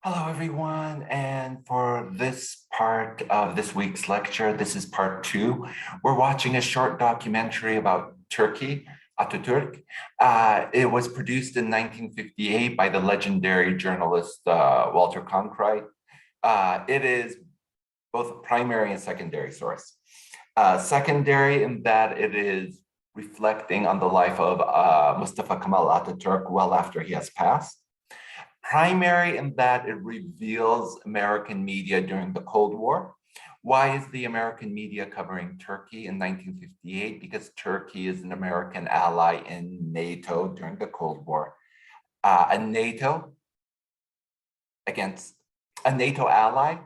Hello, everyone. And for this part of this week's lecture, this is part two. We're watching a short documentary about Turkey, Atatürk. It was produced in 1958 by the legendary journalist Walter Cronkite. It is both a primary and secondary source. Secondary in that it is reflecting on the life of Mustafa Kemal Atatürk well after he has passed. Primary in that it reveals American media during the Cold War. Why is the American media covering Turkey in 1958? Because Turkey is an American ally in NATO during the Cold War. A NATO ally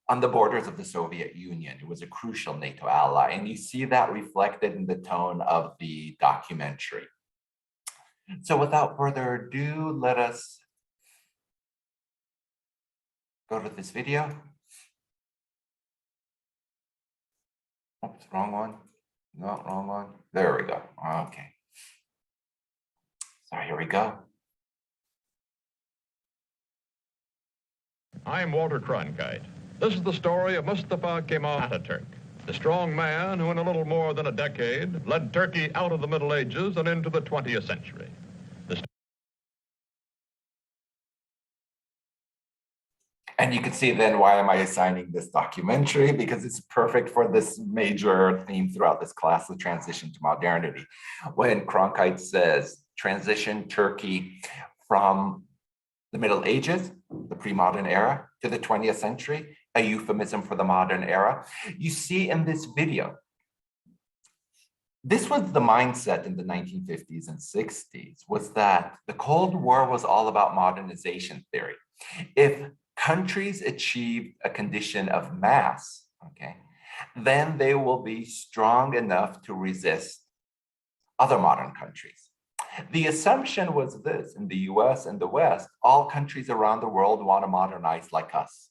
on the borders of the Soviet Union. It was a crucial NATO ally. And you see that reflected in the tone of the documentary. So without further ado, let us go to this video. Oops, wrong one. No, wrong one. There we go. Okay. So here we go. I'm Walter Cronkite. This is the story of Mustafa Kemal Atatürk, the strong man who in a little more than a decade led Turkey out of the Middle Ages and into the 20th century. And you can see then why am I assigning this documentary, because it's perfect for this major theme throughout this class, the transition to modernity. When Cronkite says transition Turkey from the Middle Ages, the pre-modern era, to the 20th century, a euphemism for the modern era. You see in this video, this was the mindset in the 1950s and 60s, was that the Cold War was all about modernization theory. If countries achieve a condition of mass, okay, then they will be strong enough to resist other modern countries. The assumption was this: in the US and the West, all countries around the world want to modernize like us.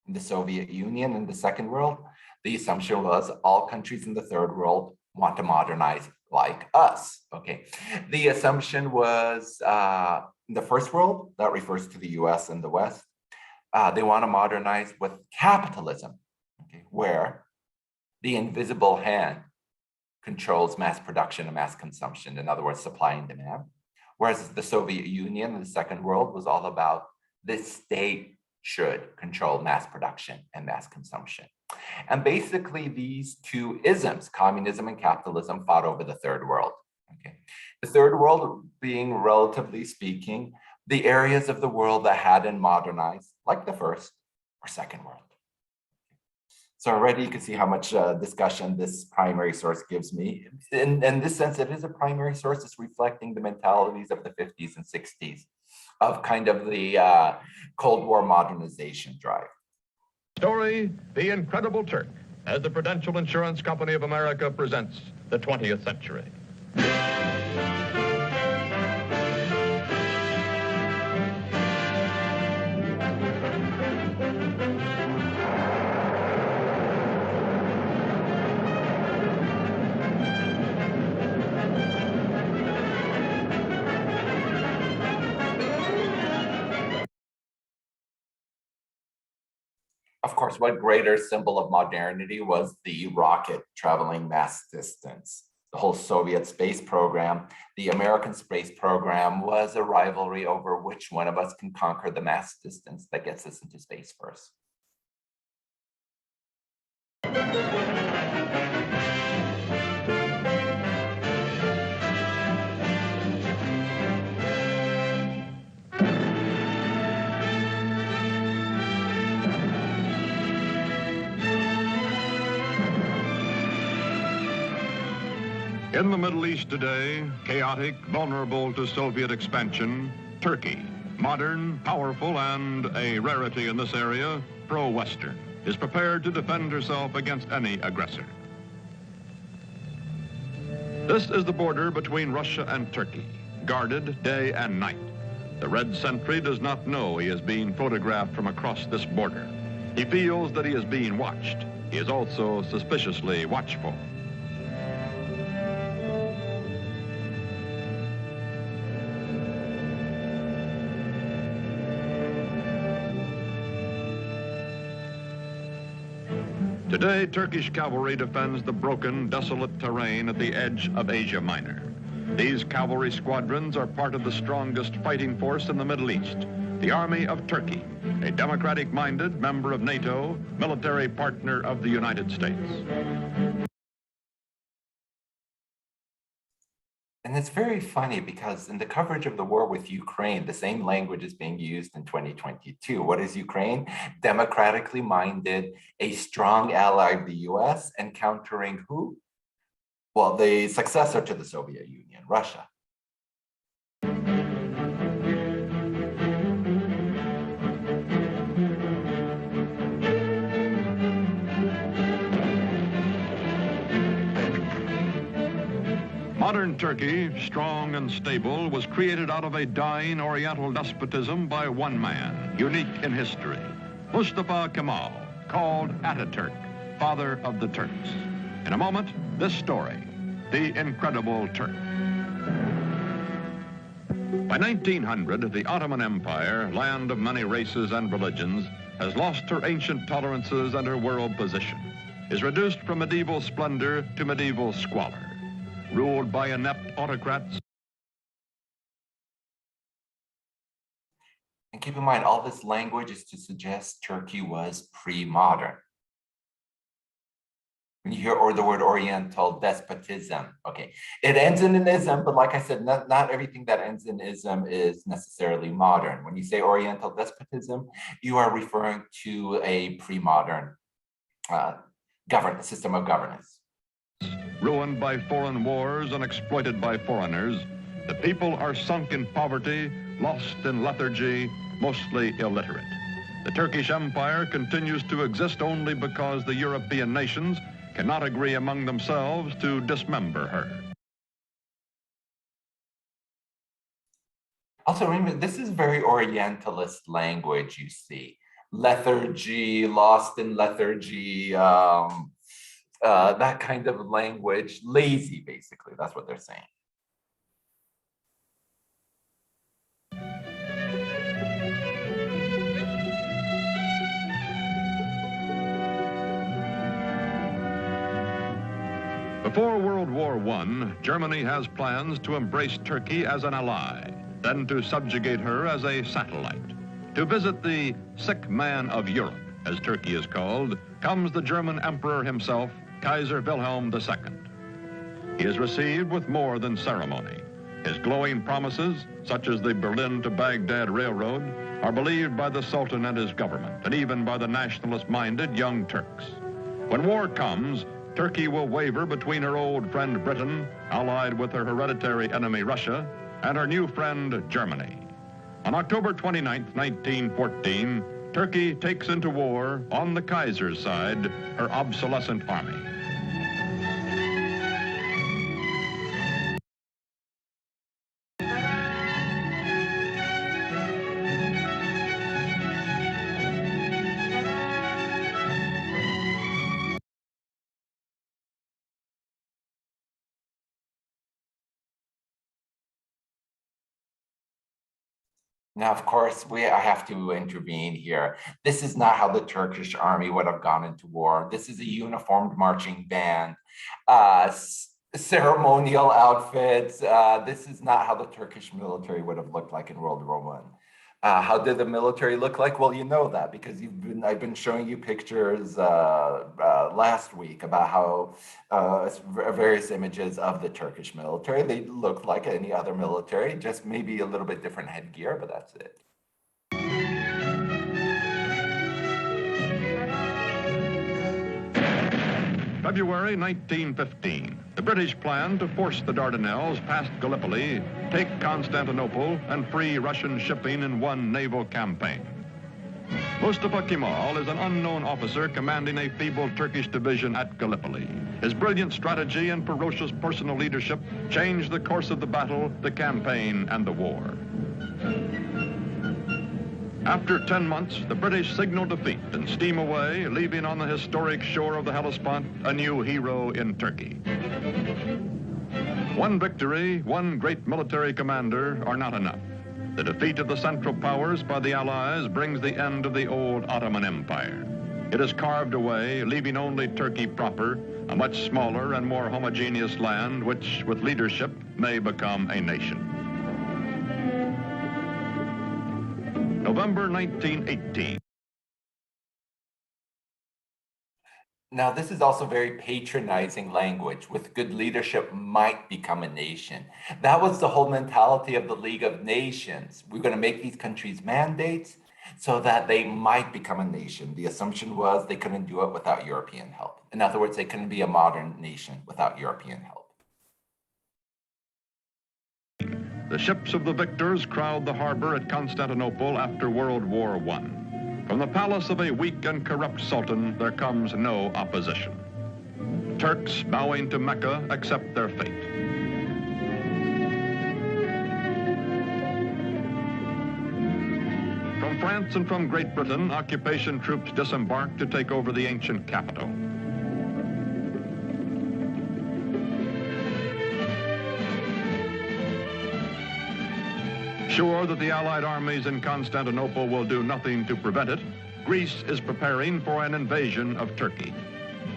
In the Soviet Union, in the Second World, the assumption was all countries in the Third World want to modernize like us, okay? The assumption was in the First World, that refers to the US and the West, they want to modernize with capitalism, okay, where the invisible hand controls mass production and mass consumption, in other words, supply and demand. Whereas the Soviet Union and the Second World was all about the state should control mass production and mass consumption. And basically these two isms, communism and capitalism, fought over the Third World. Okay. The Third World being, relatively speaking, the areas of the world that hadn't modernized, like the First or Second World. So already you can see how much discussion this primary source gives me. In this sense, it is a primary source. It's reflecting the mentalities of the 50s and 60s of kind of the Cold War modernization drive. Story, The Incredible Turk, as the Prudential Insurance Company of America presents the 20th century. Of course, what greater symbol of modernity was the rocket traveling mass distance. The whole Soviet space program, the American space program, was a rivalry over which one of us can conquer the mass distance that gets us into space first. In the Middle East today, chaotic, vulnerable to Soviet expansion, Turkey, modern, powerful, and a rarity in this area, pro-Western, is prepared to defend herself against any aggressor. This is the border between Russia and Turkey, guarded day and night. The red sentry does not know he is being photographed from across this border. He feels that he is being watched. He is also suspiciously watchful. Today, Turkish cavalry defends the broken, desolate terrain at the edge of Asia Minor. These cavalry squadrons are part of the strongest fighting force in the Middle East, the Army of Turkey, a democratic-minded member of NATO, military partner of the United States. And it's very funny because in the coverage of the war with Ukraine, the same language is being used in 2022. What is Ukraine? Democratically minded, a strong ally of the US, encountering who? Well, the successor to the Soviet Union, Russia. Modern Turkey, strong and stable, was created out of a dying Oriental despotism by one man, unique in history, Mustafa Kemal, called Ataturk, father of the Turks. In a moment, this story, the incredible Turk. By 1900, the Ottoman Empire, land of many races and religions, has lost her ancient tolerances and her world position, is reduced from medieval splendor to medieval squalor, ruled by inept autocrats. And keep in mind, all this language is to suggest Turkey was pre-modern. When you hear the word Oriental despotism, okay, it ends in an ism, but like I said, not everything that ends in ism is necessarily modern. When you say Oriental despotism, you are referring to a pre-modern system of governance. Ruined by foreign wars and exploited by foreigners, the people are sunk in poverty, lost in lethargy, mostly illiterate. The Turkish Empire continues to exist only because the European nations cannot agree among themselves to dismember her. Also, remember, this is very Orientalist language, you see. Lethargy, lost in lethargy, that kind of language, lazy, basically, that's what they're saying. Before World War I, Germany has plans to embrace Turkey as an ally, then to subjugate her as a satellite. To visit the sick man of Europe, as Turkey is called, comes the German emperor himself, Kaiser Wilhelm II. He is received with more than ceremony. His glowing promises, such as the Berlin to Baghdad Railroad, are believed by the Sultan and his government, and even by the nationalist-minded Young Turks. When war comes, Turkey will waver between her old friend Britain, allied with her hereditary enemy Russia, and her new friend Germany. On October 29, 1914, Turkey takes into war, on the Kaiser's side, her obsolescent army. Now, of course, I have to intervene here. This is not how the Turkish army would have gone into war. This is a uniformed marching band, ceremonial outfits. This is not how the Turkish military would have looked like in World War I. How did the military look like? Well, you know that because I've been showing you pictures last week about how various images of the Turkish military. They look like any other military, just maybe a little bit different headgear, but that's it. February 1915, the British plan to force the Dardanelles past Gallipoli, take Constantinople, and free Russian shipping in one naval campaign. Mustafa Kemal is an unknown officer commanding a feeble Turkish division at Gallipoli. His brilliant strategy and ferocious personal leadership changed the course of the battle, the campaign, and the war. After 10 months, the British signal defeat and steam away, leaving on the historic shore of the Hellespont a new hero in Turkey. One victory, one great military commander are not enough. The defeat of the Central Powers by the Allies brings the end of the old Ottoman Empire. It is carved away, leaving only Turkey proper, a much smaller and more homogeneous land which, with leadership, may become a nation. November 1918. Now, this is also very patronizing language. With good leadership, might become a nation. That was the whole mentality of the League of Nations. We're going to make these countries mandates so that they might become a nation. The assumption was they couldn't do it without European help. In other words, they couldn't be a modern nation without European help. The ships of the victors crowd the harbor at Constantinople after World War I. From the palace of a weak and corrupt sultan, there comes no opposition. Turks bowing to Mecca accept their fate. From France and from Great Britain, occupation troops disembark to take over the ancient capital. Sure that the Allied armies in Constantinople will do nothing to prevent it, Greece is preparing for an invasion of Turkey.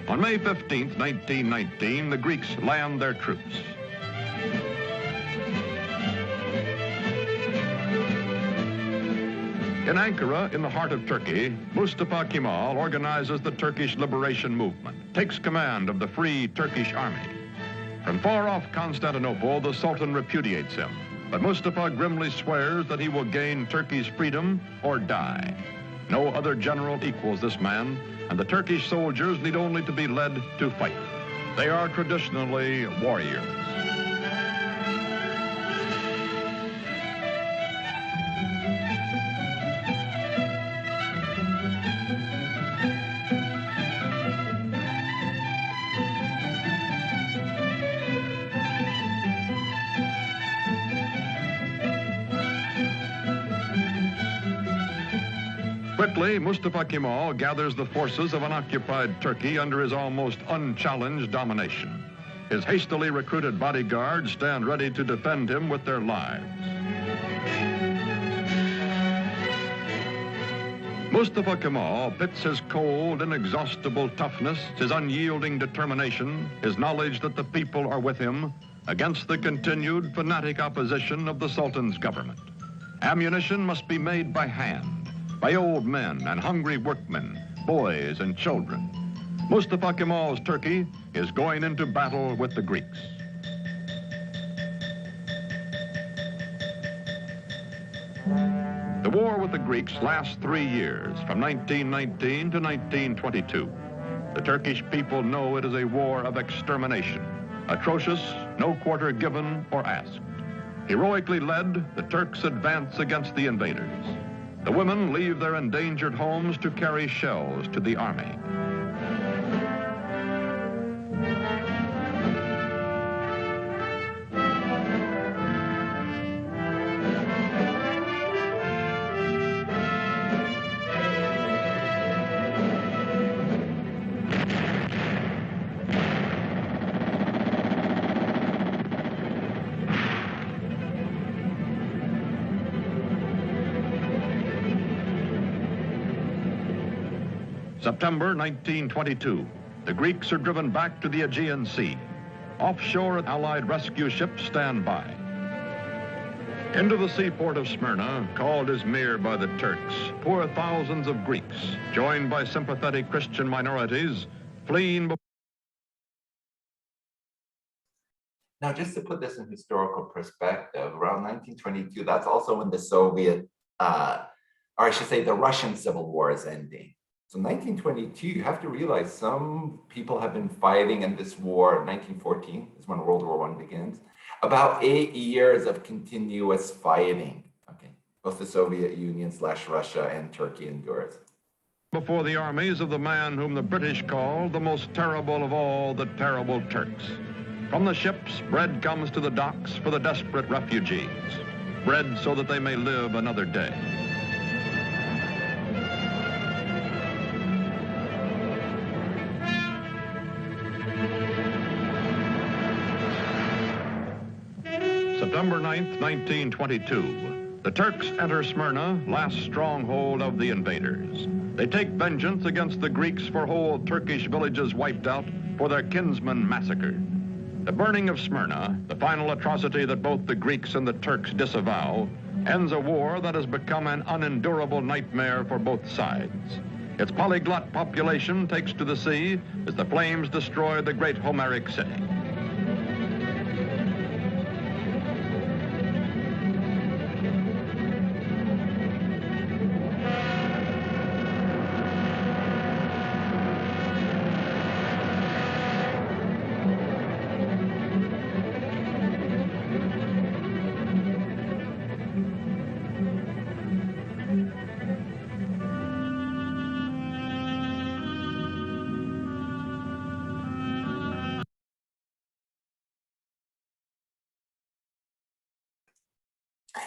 On May 15, 1919, the Greeks land their troops. In Ankara, in the heart of Turkey, Mustafa Kemal organizes the Turkish liberation movement, takes command of the Free Turkish Army. From far off Constantinople, the Sultan repudiates him. But Mustafa grimly swears that he will gain Turkey's freedom or die. No other general equals this man, and the Turkish soldiers need only to be led to fight. They are traditionally warriors. Quickly, Mustafa Kemal gathers the forces of an occupied Turkey under his almost unchallenged domination. His hastily recruited bodyguards stand ready to defend him with their lives. Mustafa Kemal pits his cold, inexhaustible toughness, his unyielding determination, his knowledge that the people are with him, against the continued fanatic opposition of the Sultan's government. Ammunition must be made by hand, by old men and hungry workmen, boys and children. Mustafa Kemal's Turkey is going into battle with the Greeks. The war with the Greeks lasts 3 years, from 1919 to 1922. The Turkish people know it is a war of extermination, atrocious, no quarter given or asked. Heroically led, the Turks advance against the invaders. The women leave their endangered homes to carry shells to the army. September 1922, the Greeks are driven back to the Aegean Sea. Offshore, Allied rescue ships stand by. Into the seaport of Smyrna, called Izmir by the Turks, pour thousands of Greeks, joined by sympathetic Christian minorities, fleeing. Now, just to put this in historical perspective, around 1922, that's also when the Soviet, or I should say the Russian Civil War is ending. So 1922, you have to realize some people have been fighting in this war. 1914 is when World War I begins. About 8 years of continuous fighting. Okay, both the Soviet Union / Russia and Turkey endures. Before the armies of the man whom the British call the most terrible of all the terrible Turks. From the ships, bread comes to the docks for the desperate refugees. Bread so that they may live another day. September 9th, 1922, the Turks enter Smyrna, last stronghold of the invaders. They take vengeance against the Greeks for whole Turkish villages wiped out, for their kinsmen massacred. The burning of Smyrna, the final atrocity that both the Greeks and the Turks disavow, ends a war that has become an unendurable nightmare for both sides. Its polyglot population takes to the sea as the flames destroy the great Homeric city.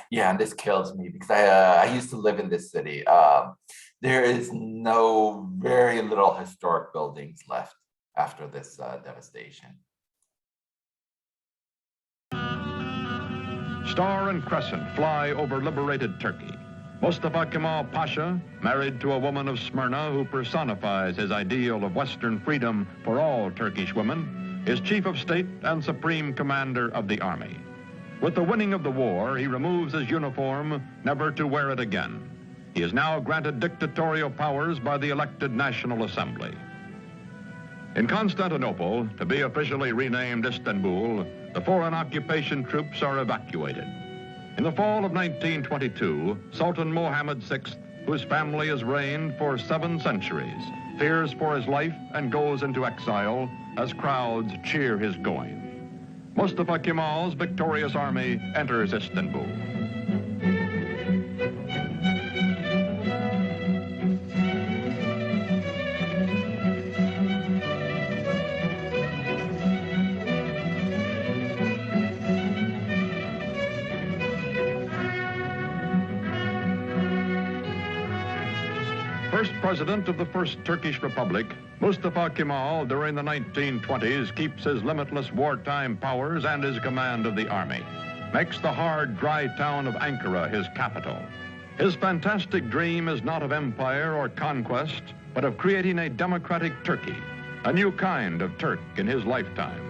Yeah, and this kills me because I used to live in this city. There is very little historic buildings left after this devastation. Star and crescent fly over liberated Turkey. Mustafa Kemal Pasha, married to a woman of Smyrna who personifies his ideal of Western freedom for all Turkish women, is chief of state and supreme commander of the army. With the winning of the war, he removes his uniform, never to wear it again. He is now granted dictatorial powers by the elected National Assembly. In Constantinople, to be officially renamed Istanbul, the foreign occupation troops are evacuated. In the fall of 1922, Sultan Mohammed VI, whose family has reigned for 7 centuries, fears for his life and goes into exile as crowds cheer his going. Mustafa Kemal's victorious army enters Istanbul. First president of the First Turkish Republic, Mustafa Kemal, during the 1920s, keeps his limitless wartime powers and his command of the army, makes the hard, dry town of Ankara his capital. His fantastic dream is not of empire or conquest, but of creating a democratic Turkey, a new kind of Turk in his lifetime.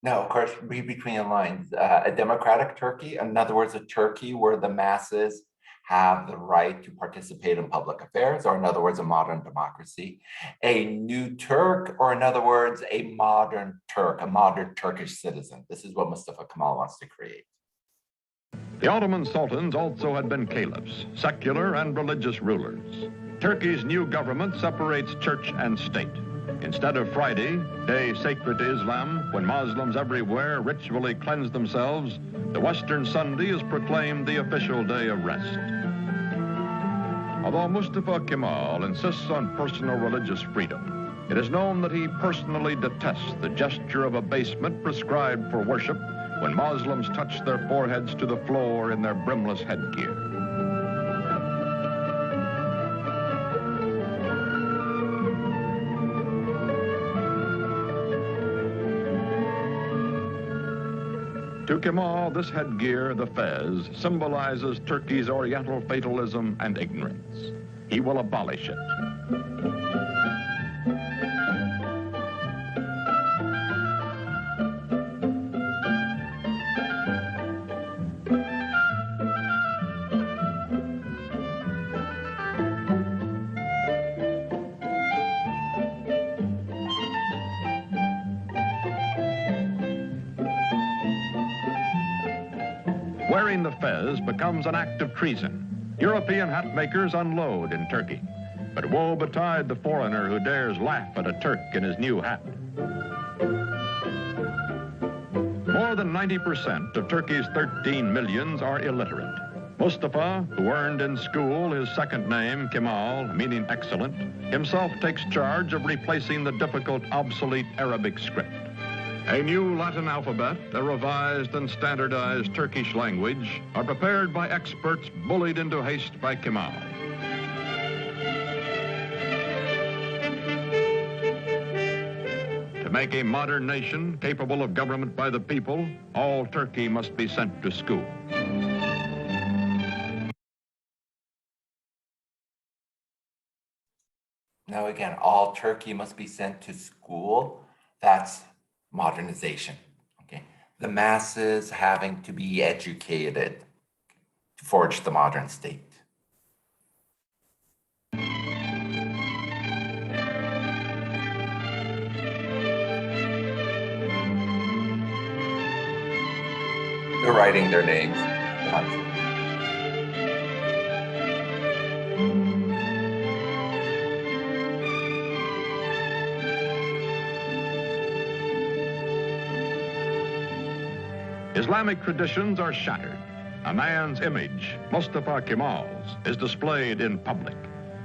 No, of course, read between the lines. A democratic Turkey, in other words, a Turkey where the masses have the right to participate in public affairs, or in other words, a modern democracy. A new Turk, or in other words, a modern Turk, a modern Turkish citizen. This is what Mustafa Kemal wants to create. The Ottoman sultans also had been caliphs, secular and religious rulers. Turkey's new government separates church and state. Instead of Friday, day sacred to Islam, when Muslims everywhere ritually cleanse themselves, the Western Sunday is proclaimed the official day of rest. Although Mustafa Kemal insists on personal religious freedom, it is known that he personally detests the gesture of abasement prescribed for worship when Muslims touch their foreheads to the floor in their brimless headgear. To Kemal, this headgear, the fez, symbolizes Turkey's Oriental fatalism and ignorance. He will abolish it. Wearing the fez becomes an act of treason. European hat makers unload in Turkey. But woe betide the foreigner who dares laugh at a Turk in his new hat. More than 90% of Turkey's 13 millions are illiterate. Mustafa, who earned in school his second name, Kemal, meaning excellent, himself takes charge of replacing the difficult, obsolete Arabic script. A new Latin alphabet, a revised and standardized Turkish language are prepared by experts bullied into haste by Kemal. To make a modern nation capable of government by the people, all Turkey must be sent to school. Now again, all Turkey must be sent to school. That's modernization. Okay, the masses having to be educated to forge the modern state. They're writing their names. Islamic traditions are shattered. A man's image, Mustafa Kemal's, is displayed in public.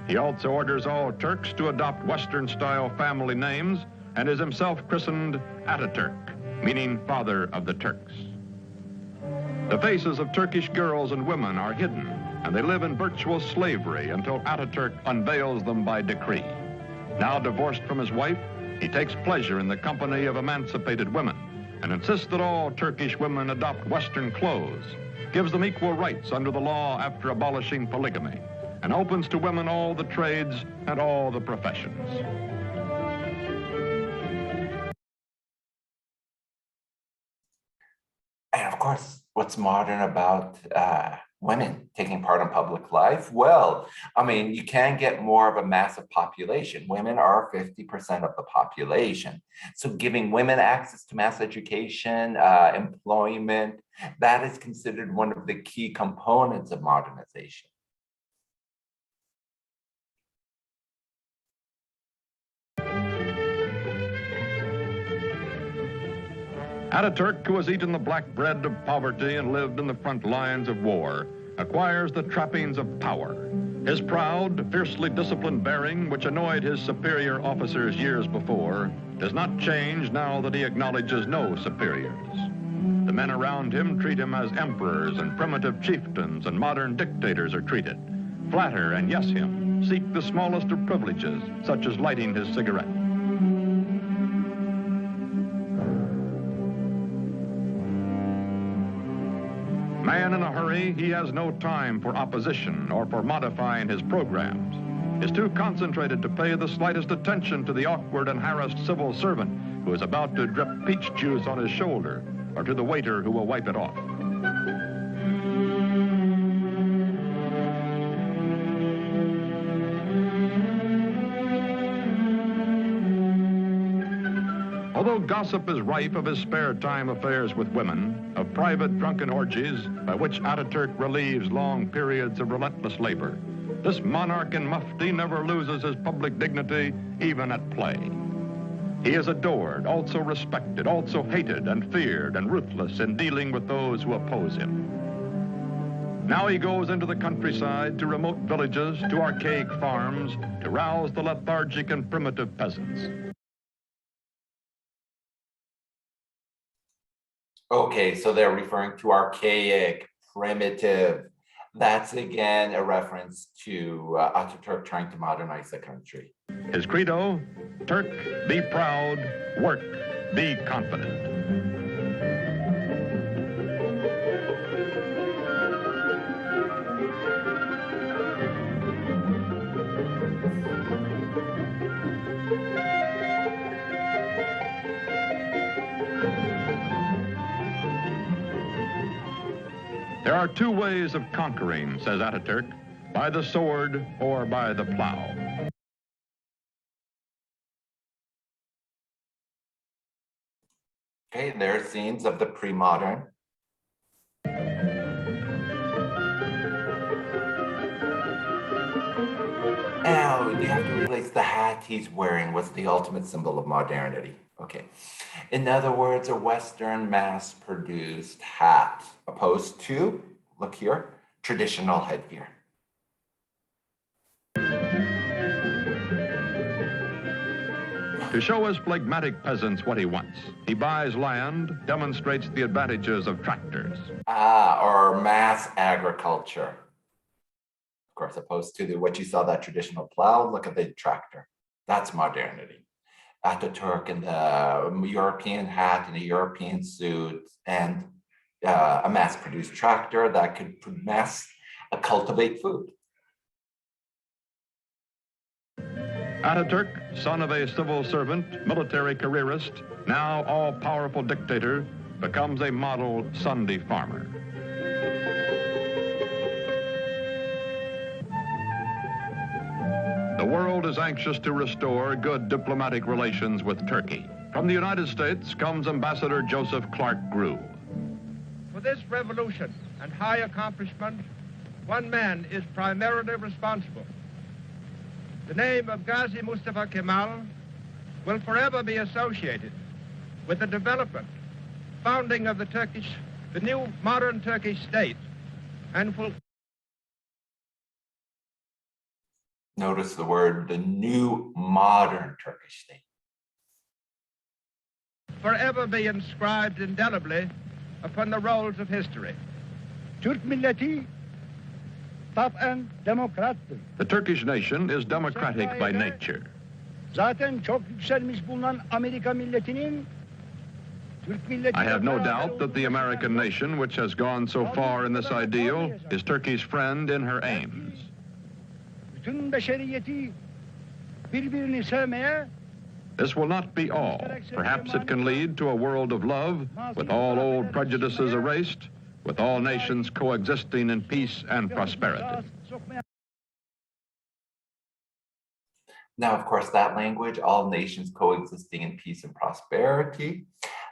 He also orders all Turks to adopt Western-style family names and is himself christened Ataturk, meaning father of the Turks. The faces of Turkish girls and women are hidden, and they live in virtual slavery until Ataturk unveils them by decree. Now divorced from his wife, he takes pleasure in the company of emancipated women and insists that all Turkish women adopt Western clothes, gives them equal rights under the law after abolishing polygamy, and opens to women all the trades and all the professions. And of course, what's modern about women taking part in public life? Well, I mean, you can get more of a massive population. Women are 50% of the population. So giving women access to mass education, employment, that is considered one of the key components of modernization. Ataturk, who has eaten the black bread of poverty and lived in the front lines of war, acquires the trappings of power. His proud, fiercely disciplined bearing, which annoyed his superior officers years before, does not change now that he acknowledges no superiors. The men around him treat him as emperors and primitive chieftains and modern dictators are treated. Flatter and yes him, seek the smallest of privileges, such as lighting his cigarette. Man in a hurry, he has no time for opposition or for modifying his programs. Is too concentrated to pay the slightest attention to the awkward and harassed civil servant who is about to drip peach juice on his shoulder, or to the waiter who will wipe it off. Although gossip is rife of his spare time affairs with women, of private drunken orgies by which Ataturk relieves long periods of relentless labor, this monarch in mufti never loses his public dignity, even at play. He is adored, also respected, also hated and feared and ruthless in dealing with those who oppose him. Now he goes into the countryside, to remote villages, to archaic farms, to rouse the lethargic and primitive peasants. Okay, so they're referring to archaic, primitive. That's again a reference to Ataturk trying to modernize the country. His credo, Turk, be proud, work, be confident. There are two ways of conquering, says Ataturk, by the sword or by the plow. Okay, there are scenes of the pre-modern. Now, you have to realize the hat he's wearing was the ultimate symbol of modernity. Okay. In other words, a Western mass-produced hat, opposed to, look here, traditional headgear. To show his phlegmatic peasants what he wants, he buys land, demonstrates the advantages of tractors. Or mass agriculture. Of course, opposed to what you saw, that traditional plow, look at the tractor. That's modernity. Ataturk in the European hat and a European suit, and a mass-produced tractor that could cultivate food. Ataturk, son of a civil servant, military careerist, now all-powerful dictator, becomes a model Sunday farmer. The world is anxious to restore good diplomatic relations with Turkey. From the United States comes Ambassador Joseph Clark Grew. For this revolution and high accomplishment, one man is primarily responsible. The name of Ghazi Mustafa Kemal will forever be associated with the development, founding of the new modern Turkish state, and will Notice the word, the new modern Turkish state. forever be inscribed indelibly upon the rolls of history. Türk milleti taben demokrattır. The Turkish nation is democratic by nature. Zaten çok yükselmiş bulunan Amerika milletinin Türk milleti. I have no doubt that the American nation, which has gone so far in this ideal, is Turkey's friend in her aims. Bütün beşeriyeti birbirini sevmeye. This will not be all. Perhaps it can lead to a world of love, with all old prejudices erased, with all nations coexisting in peace and prosperity. Now, of course, that language, all nations coexisting in peace and prosperity,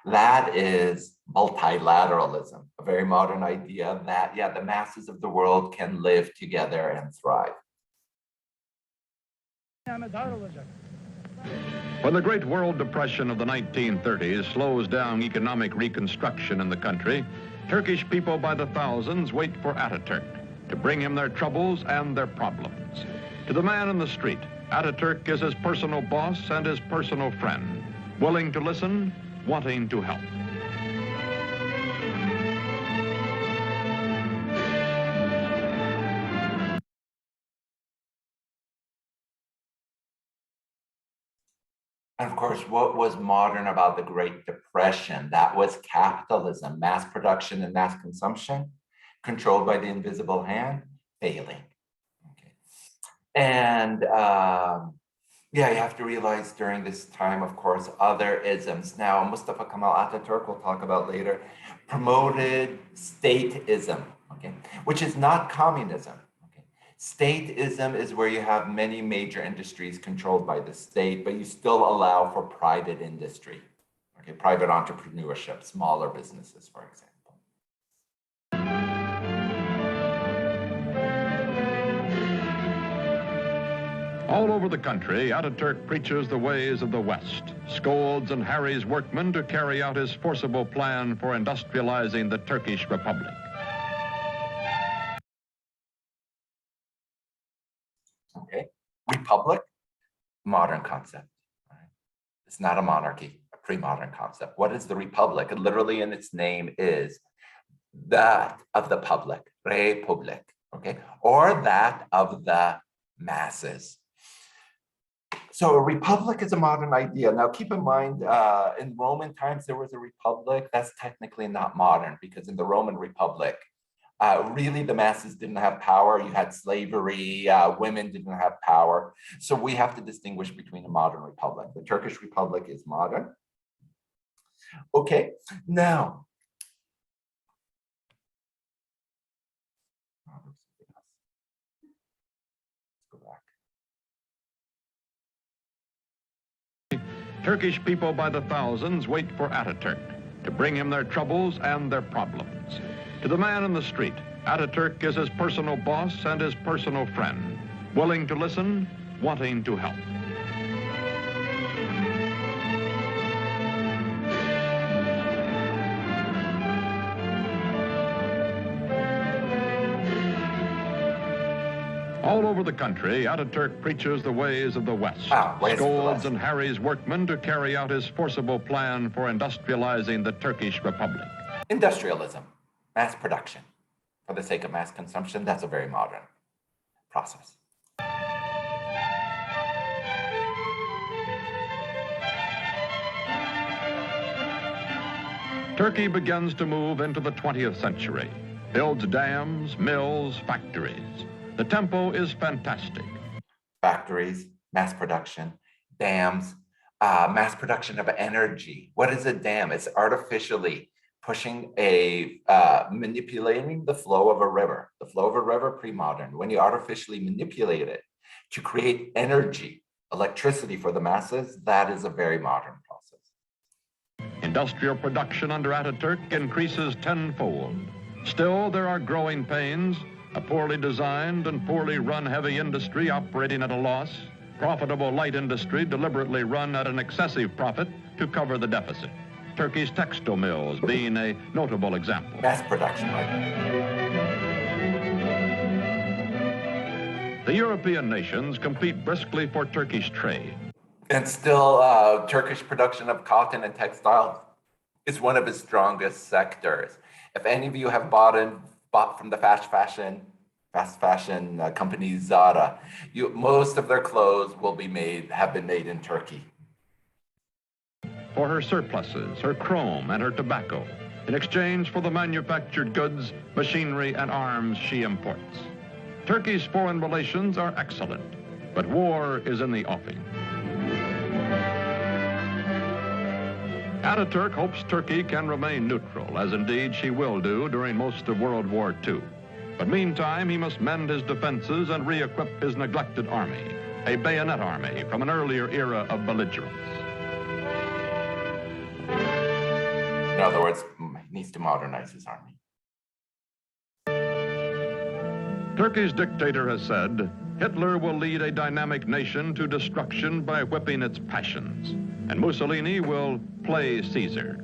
that is multilateralism, a very modern idea that, yeah, the masses of the world can live together and thrive. When the Great World Depression of the 1930s slows down economic reconstruction in the country, Turkish people by the thousands wait for Ataturk to bring him their troubles and their problems. To the man in the street, Ataturk is his personal boss and his personal friend, willing to listen, wanting to help. And of course, what was modern about the Great Depression? That was capitalism, mass production and mass consumption, controlled by the invisible hand, failing. Okay. And yeah, you have to realize during this time, of course, other isms. Now, Mustafa Kemal Ataturk, we'll talk about later, promoted stateism, okay, which is not communism. Stateism is where you have many major industries controlled by the state, but you still allow for private industry, okay, private entrepreneurship, smaller businesses, for example. All over the country, Ataturk preaches the ways of the West, scolds and harries workmen to carry out his forcible plan for industrializing the Turkish Republic. Okay, republic, modern concept. Right? It's not a monarchy, a pre-modern concept. What is the republic? It literally in its name is that of the public, republic, okay, or that of the masses. So a republic is a modern idea. Now keep in mind, in Roman times, there was a republic. That's technically not modern because in the Roman Republic, really the masses didn't have power. You had slavery, women didn't have power. So we have to distinguish between a modern republic. The Turkish Republic is modern. Okay, now. Let's go back. Turkish people by the thousands wait for Ataturk to bring him their troubles and their problems. To the man in the street, Ataturk is his personal boss and his personal friend, willing to listen, wanting to help. All over the country, Ataturk preaches the ways of the West, scolds and harries workmen to carry out his forcible plan for industrializing the Turkish Republic. Industrialism, mass production for the sake of mass consumption, that's a very modern process. Turkey begins to move into the 20th century, builds dams, mills, factories. The tempo is fantastic. Factories, mass production, dams, mass production of energy. What is a dam? It's artificially pushing manipulating the flow of a river. The flow of a river, pre-modern. When you artificially manipulate it to create energy, electricity for the masses, that is a very modern process. Industrial production under Ataturk increases tenfold. Still, there are growing pains, a poorly designed and poorly run heavy industry operating at a loss, profitable light industry deliberately run at an excessive profit to cover the deficit. Turkey's textile mills being a notable example. Mass production, right? The European nations compete briskly for Turkish trade. And still, Turkish production of cotton and textile is one of its strongest sectors. If any of you have bought from the fast fashion company Zara, most of their clothes have been made in Turkey. For her surpluses, her chrome, and her tobacco, in exchange for the manufactured goods, machinery, and arms she imports. Turkey's foreign relations are excellent, but war is in the offing. Ataturk hopes Turkey can remain neutral, as indeed she will do during most of World War II. But meantime, he must mend his defenses and re-equip his neglected army, a bayonet army from an earlier era of belligerence. In other words, he needs to modernize his army. Turkey's dictator has said, Hitler will lead a dynamic nation to destruction by whipping its passions, and Mussolini will play Caesar.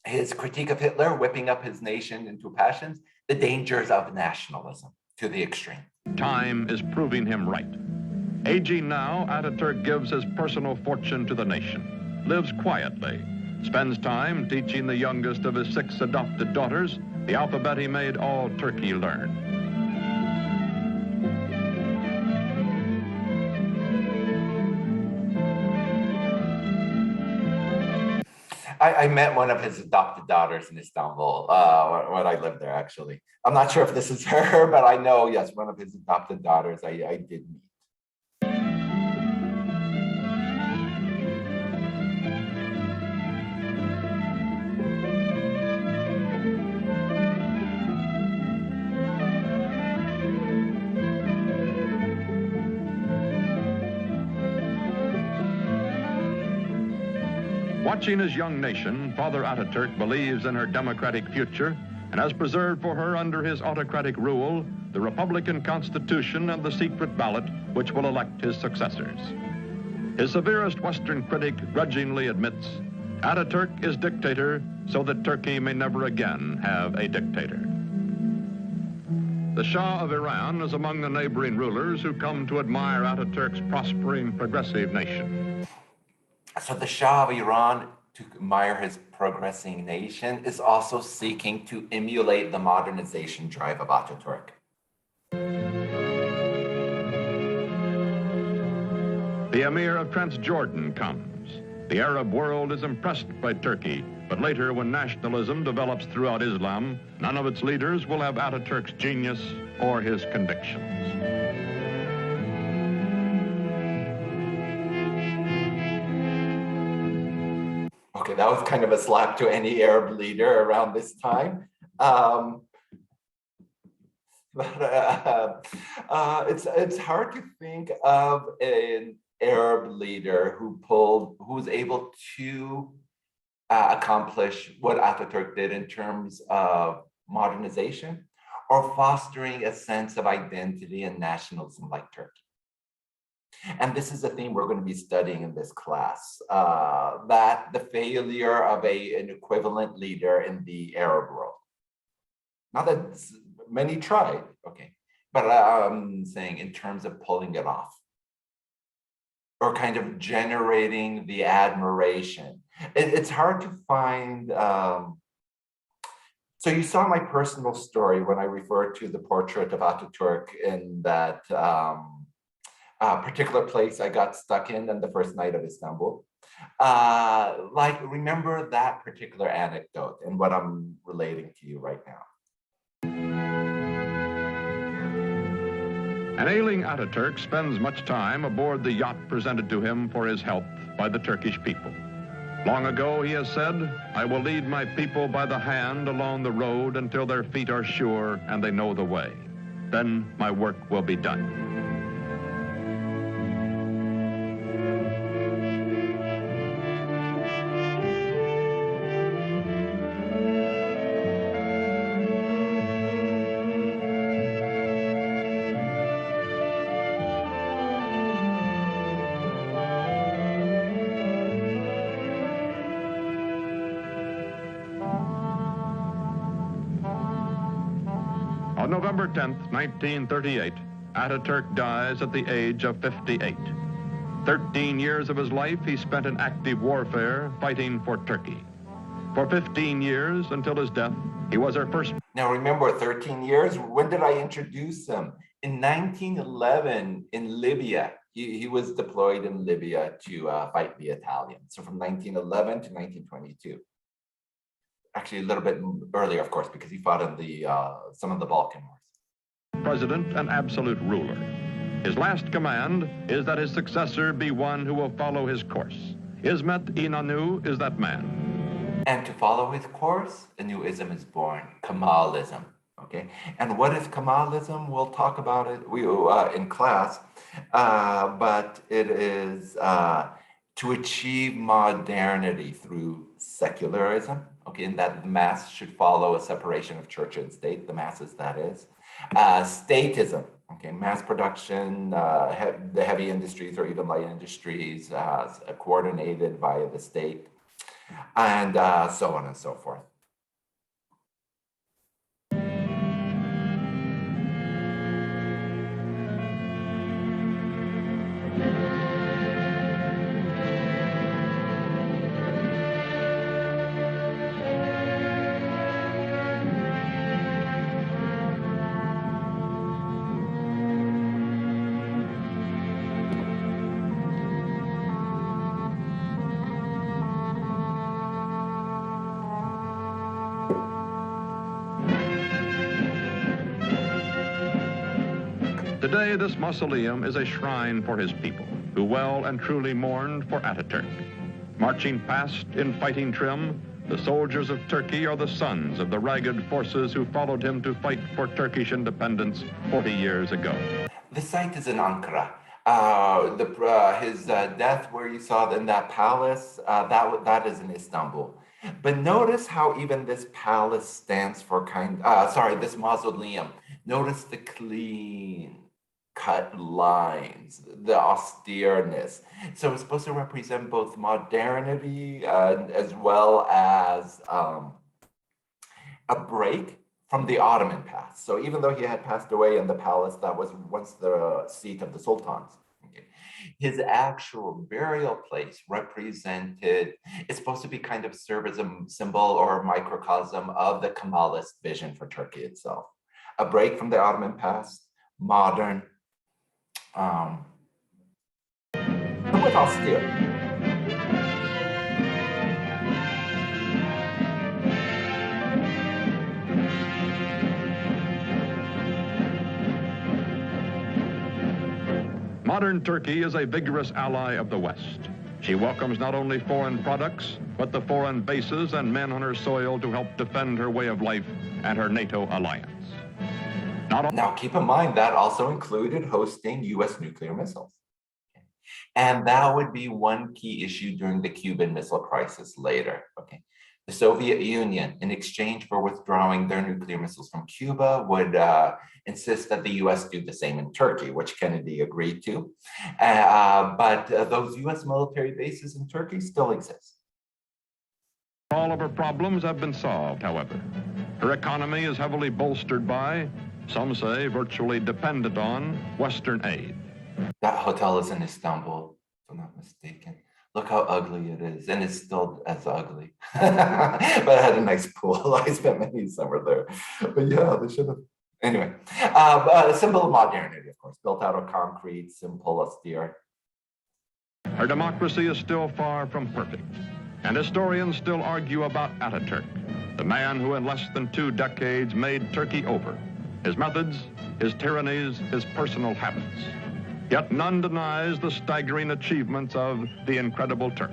His critique of Hitler, whipping up his nation into passions, the dangers of nationalism to the extreme. Time is proving him right. Aging now, Ataturk gives his personal fortune to the nation, lives quietly, spends time teaching the youngest of his 6 adopted daughters the alphabet he made all Turkey learn. I met one of his adopted daughters in Istanbul when I lived there, actually. I'm not sure if this is her, but I know, yes, one of his adopted daughters I did meet. Watching his young nation, Father Ataturk believes in her democratic future and has preserved for her under his autocratic rule the Republican Constitution and the secret ballot which will elect his successors. His severest Western critic grudgingly admits, Ataturk is dictator so that Turkey may never again have a dictator. The Shah of Iran is among the neighboring rulers who come to admire Ataturk's prospering, progressive nation. So the Shah of Iran, to admire his progressing nation, is also seeking to emulate the modernization drive of Ataturk. The Emir of Transjordan comes. The Arab world is impressed by Turkey, but later when nationalism develops throughout Islam, none of its leaders will have Ataturk's genius or his convictions. Okay, that was kind of a slap to any Arab leader around this time. It's hard to think of an Arab leader who was able to accomplish what Ataturk did in terms of modernization or fostering a sense of identity and nationalism like Turkey. And this is a theme we're going to be studying in this class, that the failure of an equivalent leader in the Arab world. Not that many tried, okay, but I'm saying in terms of pulling it off or kind of generating the admiration. It's hard to find. So you saw my personal story when I referred to the portrait of Ataturk in that particular place I got stuck in on the first night of Istanbul. Like, remember that particular anecdote and what I'm relating to you right now. An ailing Ataturk spends much time aboard the yacht presented to him for his health by the Turkish people. Long ago, he has said, "I will lead my people by the hand along the road until their feet are sure and they know the way. Then my work will be done." On November 10th, 1938, Ataturk dies at the age of 58. 13 years of his life he spent in active warfare fighting for Turkey. For 15 years, until his death, he was our first. Now remember, 13 years, when did I introduce him? In 1911 in Libya. He was deployed in Libya to fight the Italians. So from 1911 to 1922. Actually, a little bit earlier, of course, because he fought in the some of the Balkan Wars. President and absolute ruler. His last command is that his successor be one who will follow his course. Ismet İnönü is that man. And to follow his course, a new ism is born, Kemalism. Okay, and what is Kemalism? We'll talk about it in class, but it is to achieve modernity through secularism. Okay, and that the mass should follow a separation of church and state, the masses, that is. Statism, okay, mass production, the heavy industries or even light industries coordinated via the state, and so on and so forth. Today, this mausoleum is a shrine for his people, who well and truly mourned for Ataturk. Marching past in fighting trim, the soldiers of Turkey are the sons of the ragged forces who followed him to fight for Turkish independence 40 years ago. The site is in Ankara. His death, where you saw in that palace, that is in Istanbul. But notice how even this palace stands for this mausoleum. Notice the clean cut lines, the austereness. So it's supposed to represent both modernity as well as a break from the Ottoman past. So even though he had passed away in the palace that was once the seat of the sultans, okay, his actual burial place represented, it's supposed to be kind of serve as a symbol or a microcosm of the Kemalist vision for Turkey itself. A break from the Ottoman past, modern, somewhat austere. Modern Turkey is a vigorous ally of the West. She welcomes not only foreign products, but the foreign bases and men on her soil to help defend her way of life and her NATO alliance. Now, keep in mind that also included hosting US nuclear missiles. And that would be one key issue during the Cuban Missile Crisis later. Okay, the Soviet Union, in exchange for withdrawing their nuclear missiles from Cuba, would insist that the US do the same in Turkey, which Kennedy agreed to. But those US military bases in Turkey still exist. All of her problems have been solved, however. Her economy is heavily bolstered by, some say virtually dependent on, Western aid. That hotel is in Istanbul, if I'm not mistaken. Look how ugly it is, and it's still as ugly. But it had a nice pool. I spent many summer there. But yeah, they should have. Anyway, a symbol of modernity, of course, built out of concrete, simple, austere. Her democracy is still far from perfect, and historians still argue about Ataturk, the man who in less than 2 decades made Turkey over, his methods, his tyrannies, his personal habits. Yet none denies the staggering achievements of the incredible Turk.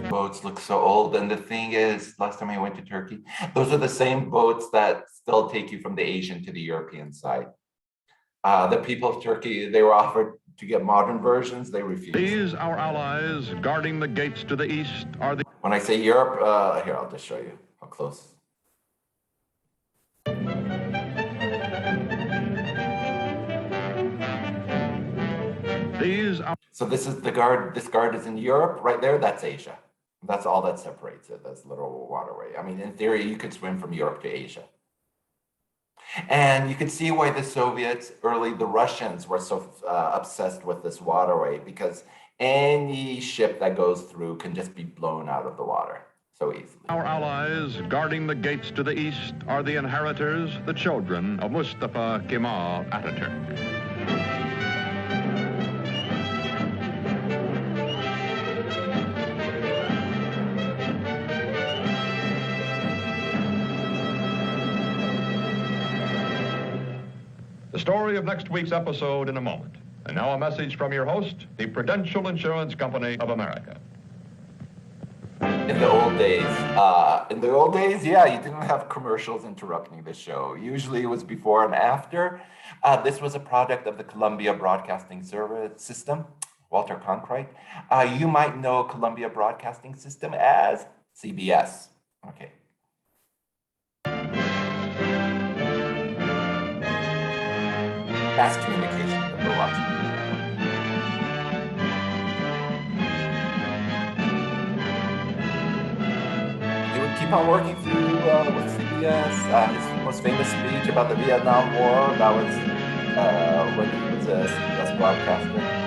Boats look so old, and the thing is, last time I went to Turkey, those are the same boats that still take you from the Asian to the European side. The people of Turkey, they were offered to get modern versions, they refused. These, our allies, guarding the gates to the east, are the... When I say Europe, here, I'll just show you how close. These are... So this is the guard, this guard is in Europe, right there, that's Asia. That's all that separates it, that's little waterway. I mean, in theory, you could swim from Europe to Asia. And you can see why the Soviets, the Russians were so obsessed with this waterway, because any ship that goes through can just be blown out of the water so easily. Our allies, guarding the gates to the east, are the inheritors, the children of Mustafa Kemal Ataturk. The story of next week's episode in a moment. And now a message from your host, the Prudential Insurance Company of America. In the old days, yeah, you didn't have commercials interrupting the show. Usually it was before and after. This was a product of the Columbia Broadcasting Service System, Walter Cronkite. You might know Columbia Broadcasting System as CBS. Okay. Mass communication that we're watching. He would keep on working through with CBS. His most famous speech about the Vietnam War, that was when he was a CBS broadcaster.